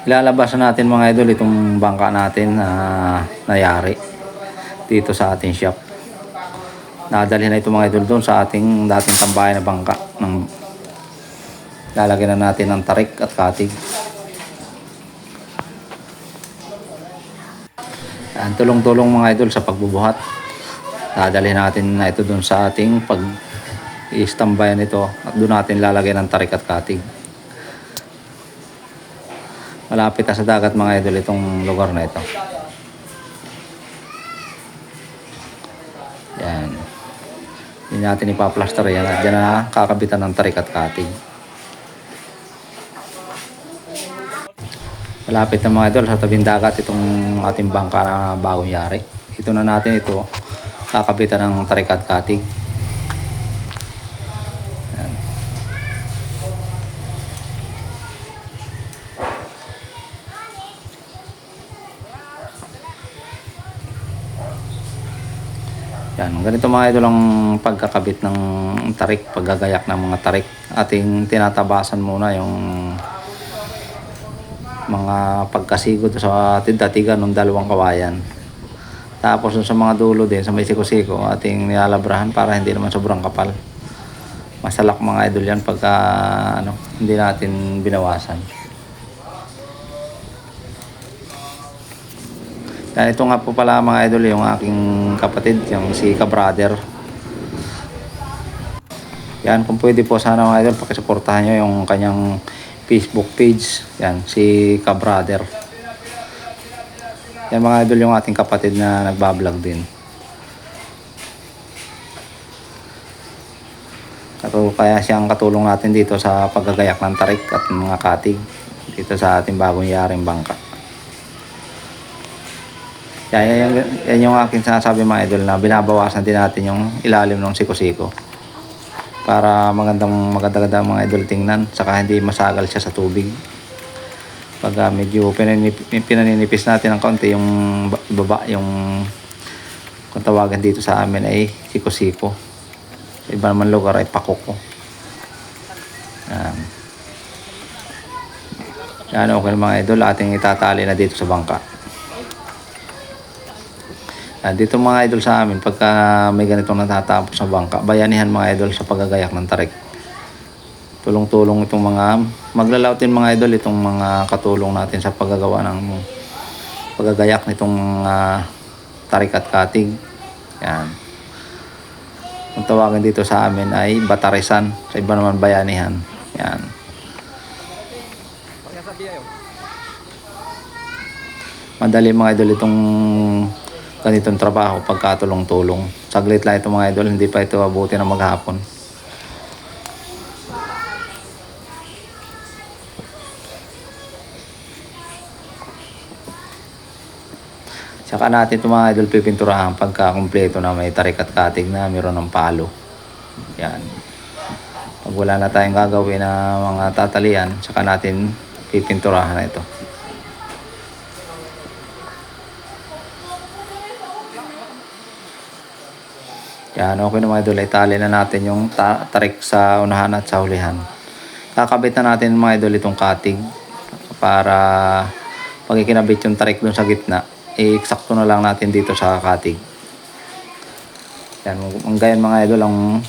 Ilalabas na natin mga idol itong bangka natin na nayari dito sa ating shop. Nadalhin na ito mga idol doon sa ating dating tambayan na bangka. Lalagyan na natin ng tarik at katig. Yan, tulong-tulong mga idol sa pagbubuhat. Dadalhin natin na ito doon sa ating pag-i-stambayan ito at doon natin lalagyan ng tarik at katig. Malapit na sa dagat mga idol itong lugar na ito. Yan. Hindi natin ipa-plaster yan at dyan na kakabitan ng tarik at katig. Malapit na mga idol sa tabing dagat itong ating bangka na bagong yari. Ito na natin ito kakabitan ng tarik at katig. Yan. Yan, ganito mga idol ang pagkakabit ng tarik, paggagayak ng mga tarik. Ating tinatabasan muna yung mga pagkasigod sa tidatigan ng dalawang kawayan. Tapos sa mga dulo din sa may siko-siko ating nilalabrahan para hindi naman sobrang kapal. Masalak mga idol yan pagka hindi natin binawasan. Yan, ito nga po pala mga idol yung aking kapatid, yung si Ka-Brother. Yan, kung pwede po sana mga idol pakisuportahan nyo yung kanyang Facebook page. Yan, si Ka-Brother. Yan mga idol yung ating kapatid na nagbablog din. Kaya siyang katulong natin dito sa paggagayak ng tarik at mga katig dito sa ating bagong yaring bangka. Yan yung aking sinasabi mga idol na binabawasan din natin yung ilalim ng siko-siko para maganda mga idol tingnan, saka hindi masagal siya sa tubig. Pag medyo pinaninipis natin ng kaunti yung baba, yung kung tawagan dito sa amin ay siko-siko, sa iba naman lugar ay pakoko. Yan, okay mga idol, ating itatali na dito sa bangka. Dito mga idol sa amin, pagka may ganitong natatapos sa bangka, bayanihan mga idol sa paggagayak ng tarik. Tulong-tulong itong mga maglalautin mga idol, itong mga katulong natin sa paggagawa ng paggagayak nitong tarik at katig. Yan. Kung tawagin dito sa amin ay batarisan, sa iba naman bayanihan. Yan. Madali mga idol itong ganitong trabaho pagkatulong-tulong. Saglit lang ito mga idol, hindi pa ito abuti na maghapon. Saka natin ito mga idol pipinturahan pagka kumpleto na may tarik at katig na mayroon ng palo. Yan. Pag wala na tayong gagawin na mga tatalian, saka natin pipinturahan na ito. Yan, okay na mga idol, itali na natin yung tarik sa unahan at sa hulihan. Kakabit na natin mga idol itong katig para pag ikinabit yung tarik dun sa gitna, eksakto na lang natin dito sa katig. Yan, ang ganyan mga idol ang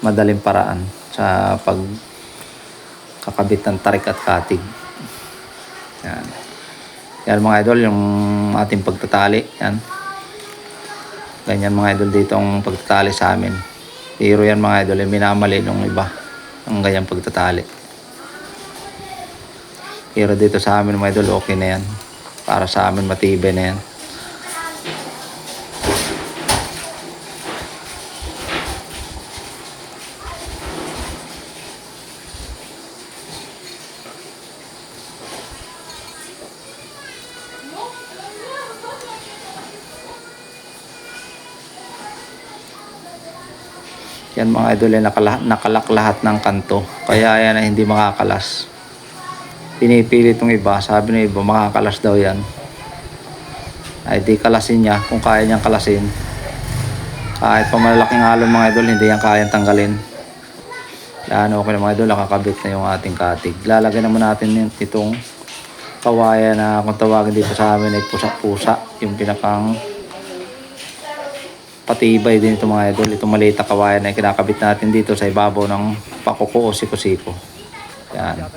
madaling paraan sa pagkakabit ng tarik at katig. Yan. Yan mga idol, yung ating pagtatali. Yan. Ganyan mga idol dito ang pagtatali sa amin. Pero yan mga idol, minamali ng iba ang ganyang pagtatali. Pero dito sa amin mga idol, okay na yan. Para sa amin matibay na yan. Yan mga idol ay nakalak lahat ng kanto. Kaya yan ay hindi makakalas. Pinipilit ng iba. Sabi ng iba makakalas daw yan. Ay di kalasin niya kung kaya niyang kalasin. Kahit pa malalaking alon mga idol, hindi yan kayang tanggalin. Yan, okay na mga idol, nakakabit na yung ating katig. Lalagyan naman natin itong kawayan na kung tawagin dito sa amin ay pusa-pusa. Yung pinakang patibay din ito mga idol. Itong maliit na kawayan ay kinakabit natin dito sa ibabaw ng pakuko o siko-siko. Yan.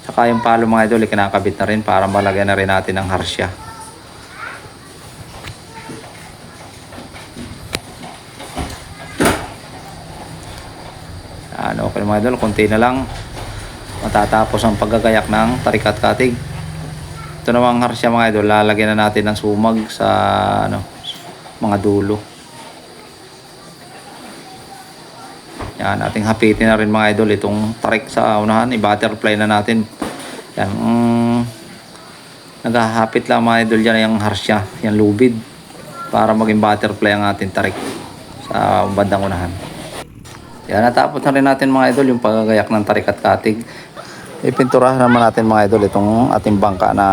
Saka yung palo mga idol ay kinakabit na rin para malagyan na rin natin ng harsya. Yan, okay mga idol, konti na lang matatapos ang paggagayak ng tarik at katig. Ito namang harsya mga idol, lalagyan na natin ng sumag sa mga dulo. Yan, ating hapitin na rin mga idol itong tarik sa unahan, i-butterfly na natin. Yan, naghahapit lang mga idol dyan yung harsya, yung lubid, para maging butterfly ang ating tarik sa bandang unahan. Yan, natapos na rin natin mga idol yung paggagayak ng tarik at katig. Ipinturahan naman natin mga idol itong ating bangka na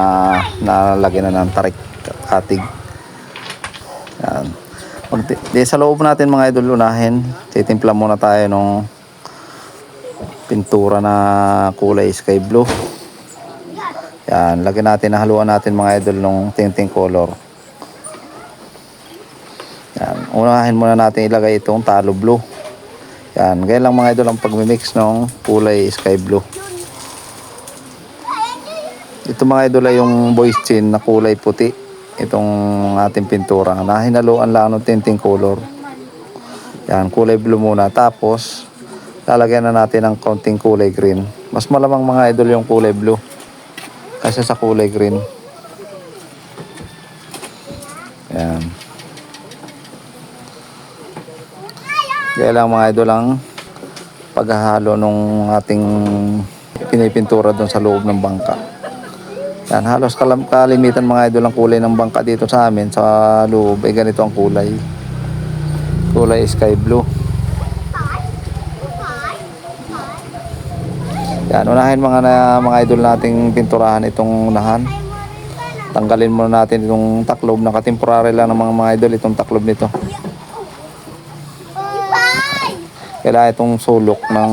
nalagyan na ng tarik at katig. Yan. Sa loob natin mga idol unahin, titimpla muna tayo ng pintura na kulay sky blue. Yan, lagyan natin, haluan natin mga idol ng tinting color. Yan, unahin muna natin ilagay itong talo blue. Yan, gaya lang mga idol ang pagmimix ng kulay sky blue. Ito mga idol ay yung voice chain na kulay puti. Itong ating pintura na hinaluan lang ng tinting color. Yan, kulay blue muna. Tapos, lalagyan na natin ng kaunting kulay green. Mas malamang mga idol yung kulay blue kasi sa kulay green. Yan. Kaya lang mga idol ang paghahalo nung ating pinipintura doon sa loob ng bangka. Yan, halos kalimitan mga idol ang kulay ng bangka dito sa amin sa loob ay ganito ang kulay. Kulay sky blue. Yan, unahin mga idol nating pinturahan itong unahan. Tanggalin muna natin itong taklob, nakatemporary lang ng mga idol itong taklob nito. Kailangan itong sulok ng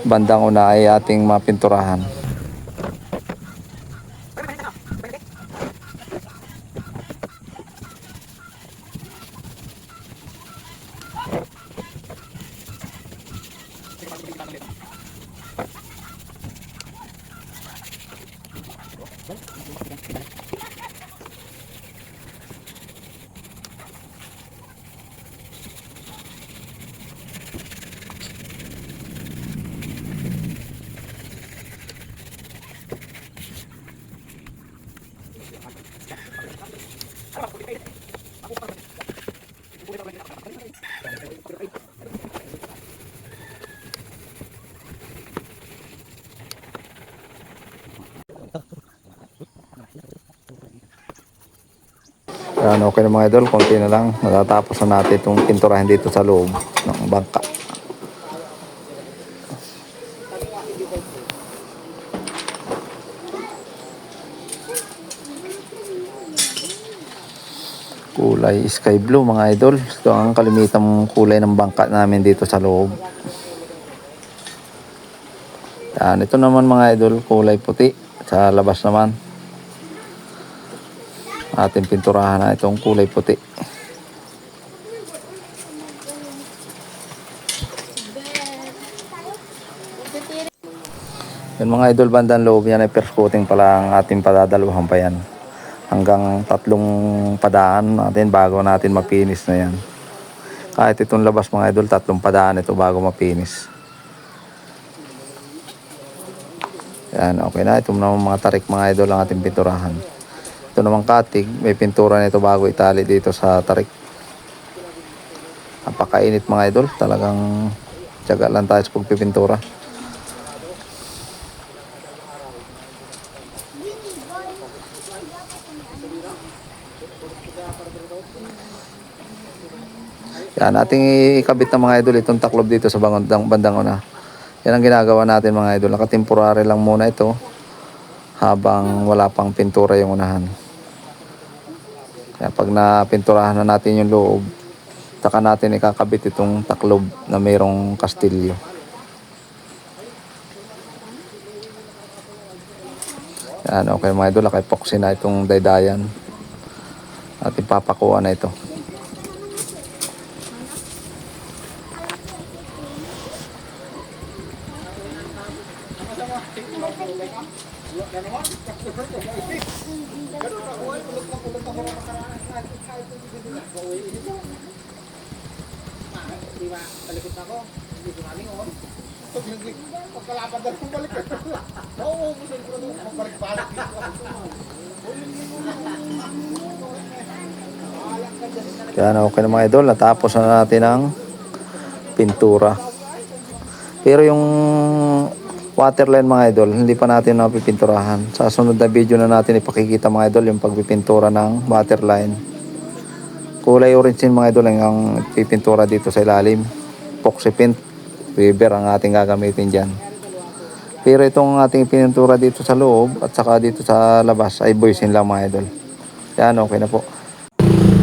bandang una ay ating mapinturahan. Yan, okay na mga idol, konti na lang matatapos na natin itong pinturahin dito sa loob ng bangka. Kulay sky blue mga idol, ito ang kalimitang kulay ng bangka namin dito sa loob. Yan, ito naman mga idol, kulay puti sa labas naman. Ating pinturahan na itong kulay puti. Yan mga idol, bandang loob yan ay first coating pala ang ating padadalawahan pa yan. Hanggang 3 padaan natin bago natin mapinis na yan. Kahit itong labas mga idol, 3 padaan ito bago mapinis. Yan, okay na. Ito naman mga tarik mga idol ang ating pinturahan. Ito naman katig, may pintura nito bago itali dito sa tarik. Napakainit mga idol, talagang tiyaga lang tayo sa pagpipintura. Yan, ating ikabit na mga idol itong taklob dito sa bandang una. Yan ang ginagawa natin mga idol, nakatemporary lang muna ito habang wala pang pintura yung unahan. Kaya pag napinturahan na natin yung loob, saka natin ikakabit itong taklob na mayroong kastilyo. Yan, okay mga idol, naka-epoxy na itong daydayan. At ipapakuha na ito. Yan, okay na mga idol, natapos na natin ang pintura. Pero yung waterline mga idol, hindi pa natin napipinturahan. Sa sunod na video na natin ipakikita mga idol yung pagpipintura ng waterline. Kulay orange din mga idol ang pipintura dito sa ilalim. Epoxy paint, Weber ang ating gagamitin dyan. Pero itong ating pintura dito sa loob at saka dito sa labas ay buisin lang mga idol. Yan, okay na po.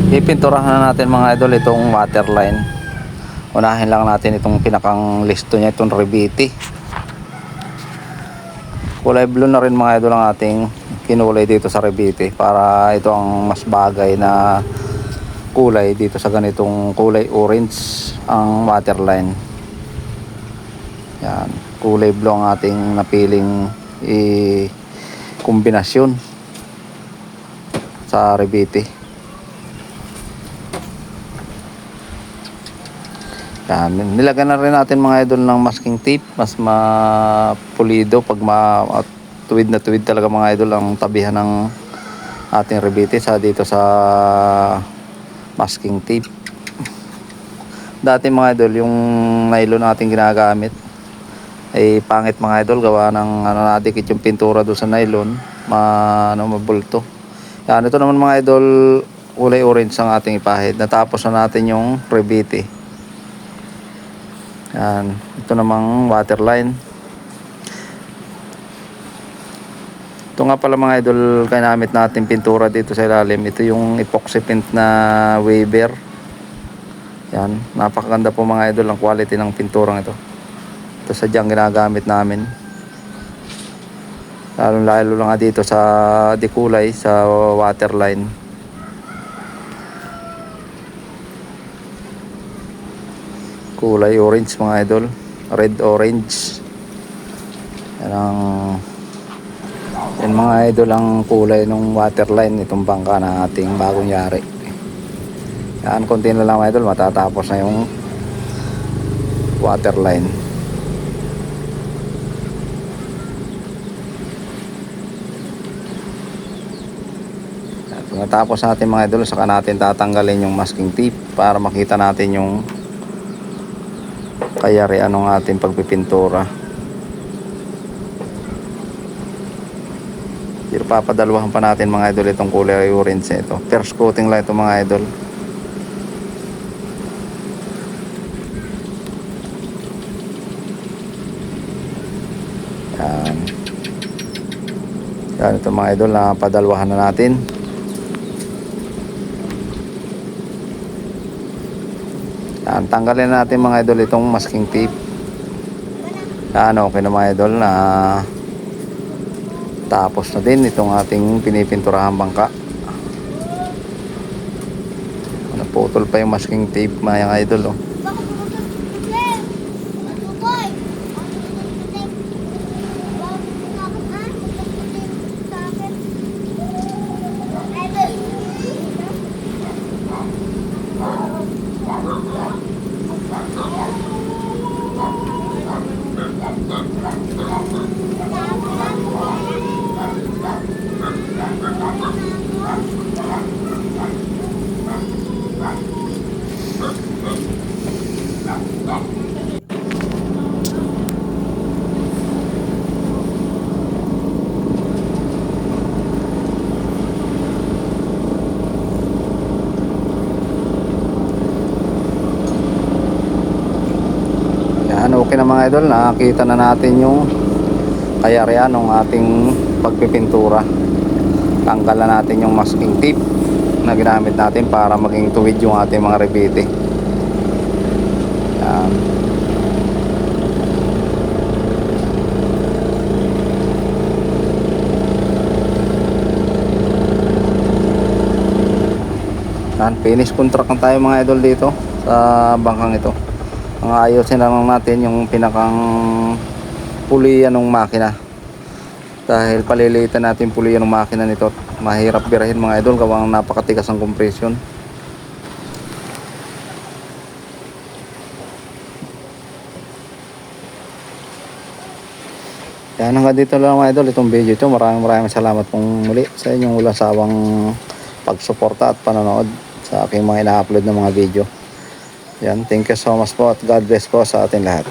Ipinturahan na natin mga idol itong waterline. Unahin lang natin itong pinakang listo niya, itong Reviti. Kulay blue na rin mga idol ang ating kinulay dito sa Reviti para ito ang mas bagay na kulay dito sa ganitong kulay orange ang waterline. Yan, kulay blue ang ating napiling kombinasyon sa Reviti. Yan, nilagyan na rin natin mga idol ng masking tape, mas mapulido pag tuwid na tuwid talaga mga idol ang tabihan ng ating Reviti sa dito sa masking tape. Dati mga idol yung nylon natin ginagamit ay pangit mga idol, gawa ng nadikit yung pintura doon sa nylon, mabulto. Yan, ito naman mga idol, kulay orange ang ating ipahid. Natapos na natin yung Reviti. Yan, ito namang waterline. Ito nga pala mga idol, kinamit natin pintura dito sa ilalim. Ito yung epoxy paint na Weber. Yan, napakaganda po mga idol ang quality ng pinturang ito. Ito sadyang ginagamit namin. Lalo lang dito sa dikulay, sa waterline. Kulay orange mga idol, red orange. Yan mga idol ang kulay ng waterline itong bangka na ating bagong yari. Yan, konti na lang mga idol, matatapos na yung waterline. At matapos natin mga idol, saka natin tatanggalin yung masking tape para makita natin yung kayarian ng ating pagpipintura. Pero papadalwahan pa natin mga idol itong kulay orange ito. First coating lang ito mga idol. Yan. Yan ito mga idol, na padalwahan na natin. Yan, tanggalin natin mga idol itong masking tape. Yan, okay na mga idol, na tapos na din itong ating pinipinturahan bangka. Naputol pa yung masking tape mga idol. Okay na mga idol, nakita na natin yung kayarian ng ating pagpipintura. Tanggalan natin yung masking tape na ginamit natin para maging tuwid yung ating mga Reviti. Yan. Yan, finish contract na tayo mga idol dito sa bangkang ito. Ang ayusin na lang natin yung pinakang pulian ng makina. Dahil palilitan natin pulian ng makina nito. Mahirap birahin mga idol, gawang napakatigas ang compression. Yan, hanggang dito lang mga idol itong video ito. Maraming salamat pong muli sa inyong walang sawang pagsuporta at panonood sa aking mga ina-upload na mga video. Yan, thank you so much po at God bless po sa ating lahat.